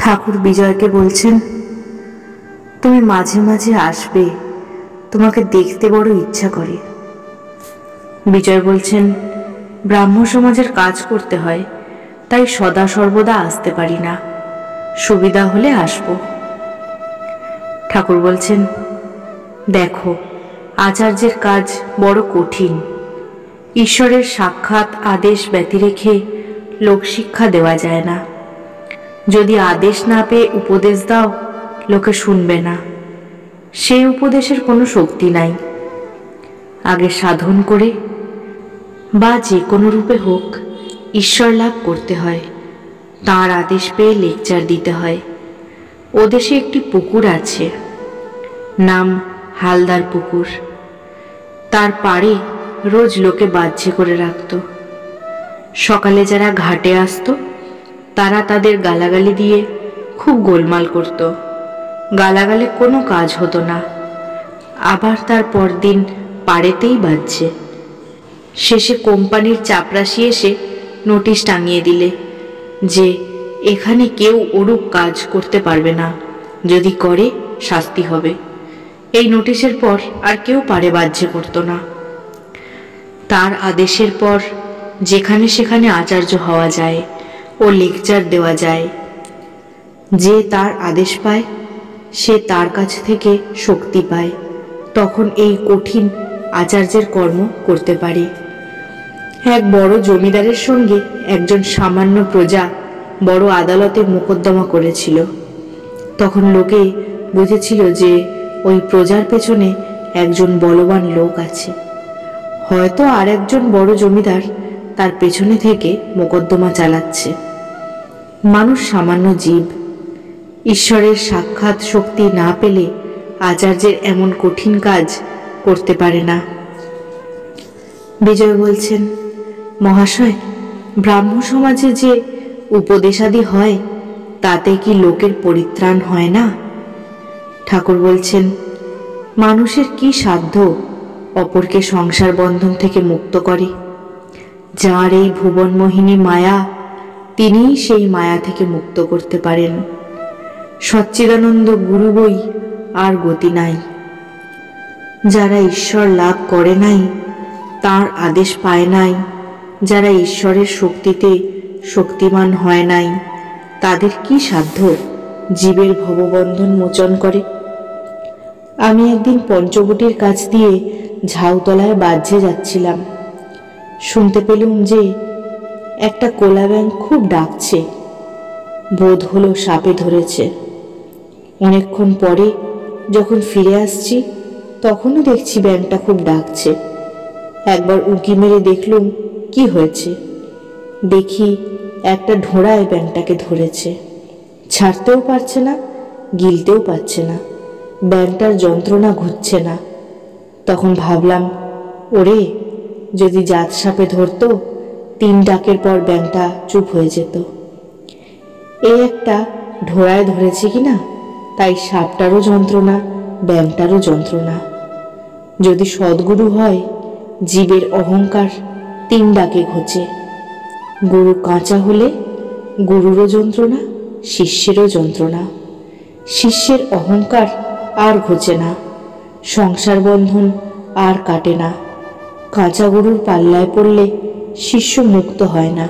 ঠাকুর বিজয়কে বলছেন, তুমি মাঝে মাঝে আসবে, তোমাকে দেখতে বড় ইচ্ছা করে। বিজয় বলছেন, ব্রাহ্ম সমাজের কাজ করতে হয়, তাই সদা সর্বদা আসতে পারি না, সুবিধা হলে আসব। ঠাকুর বলছেন, দেখো, আচার্যের কাজ বড় কঠিন। ঈশ্বরের সাক্ষাৎ আদেশ ব্যতি রেখে লোকশিক্ষা দেওয়া যায় না। যদি আদেশ না পেয়ে উপদেশ দাও, লোকে শুনবে না, সেই উপদেশের কোনো শক্তি নাই। আগে সাধন করে বা যে কোনো রূপে হোক ঈশ্বর লাভ করতে হয়, তাঁর আদেশ পেয়ে লেকচার দিতে হয়। ও দেশে একটি পুকুর আছে, নাম হালদার পুকুর। তার পাড়ে রোজ লোকে বাহ্যে করে রাখত। সকালে যারা ঘাটে আসতো তারা তাদের গালাগালি দিয়ে খুব গোলমাল করত। গালাগালে কোনো কাজ হতো না। আবার তার পরদিন পাড়েতেই বাজছে। শেষে কোম্পানির চাপরাশি এসে নোটিশ টাঙিয়ে দিলে যে এখানে কেউ ওরূপ কাজ করতে পারবে না, যদি করে শাস্তি হবে। এই নোটিশের পর আর কেউ পাড়ে বাহ্যে করত না। তার আদেশের পর যেখানে সেখানে আচার্য হওয়া যায় ও লেকচার দেওয়া যায়। যে তার আদেশ পায় সে তার কাছ থেকে শক্তি পায়, তখন এই কঠিন আচার্যের কর্ম করতে পারে। এক বড় জমিদারের সঙ্গে একজন সামান্য প্রজা বড় আদালতে মোকদ্দমা করেছিল। তখন লোকে বুঝেছিল যে ওই প্রজার পেছনে একজন বলবান লোক আছে, হয়তো আর একজন বড় জমিদার তার পেছনে থেকে মোকদ্দমা চালাচ্ছে। মানুষ সামান্য জীব, ঈশ্বরের সাক্ষাৎ শক্তি না পেলে আচার্যের এমন কঠিন কাজ করতে পারে না। বিজয় বলছেন, মহাশয়, ব্রাহ্ম সমাজে যে উপদেশাদি হয় তাতে কি লোকের পরিত্রাণ হয় না? ঠাকুর বলছেন, মানুষের কি সাধ্য অপরকে সংসার বন্ধন থেকে মুক্ত করে? যাঁর এই ভুবনমোহিনী মায়া, তিনিই সেই মায়া থেকে মুক্ত করতে পারেন। সচ্চিদানন্দ গুরু বই আর গতি নাই। যারা ঈশ্বর লাভ করে নাই, তাঁর আদেশ পায় নাই, যারা ঈশ্বরের শক্তিতে শক্তিমান হয় নাই, তাদের কি সাধ্য জীবের ভববন্ধন মোচন করে? আমি একদিন পঞ্চবটির কাছ দিয়ে ঝাউতলায় বাহ্যে যাচ্ছিলাম। শুনতে পেলুম যে একটা কোলা ব্যাঙ খুব ডাকছে। বোধ হলো সাপে ধরেছে। অনেকক্ষণ পরে যখন ফিরে আসছি তখনও দেখছি ব্যাঙটা খুব ডাকছে। একবার উঁকি মেরে দেখলুম কি হয়েছে। দেখি একটা ঢোড়ায় ব্যাঙটাকে ধরেছে, ছাড়তেও পারছে না, গিলতেও পারছে না। ব্যাঙটার যন্ত্রণা ঘুরছে না। তখন ভাবলাম, ওরে, যদি জাত সাপে ধরতো, 3 ডাকের পর ব্যাঙটা চুপ হয়ে যেত। এই একটা ঢোড়ায় ধরেছে কিনা, তাই সাপটারও যন্ত্রণা, ব্যাঙটারও যন্ত্রণা। যদি সদ্গুরু হয়, জীবের অহংকার 3 ডাকে ঘোচে। গুরু কাঁচা হলে গুরুরও যন্ত্রণা, শিষ্যেরও যন্ত্রণা। শিষ্যের অহংকার আর ঘোচে না, সংসার বন্ধন আর কাটে না। কাঁচা গুরুর পাল্লায় পড়লে শিষ্য মুক্ত হয় না।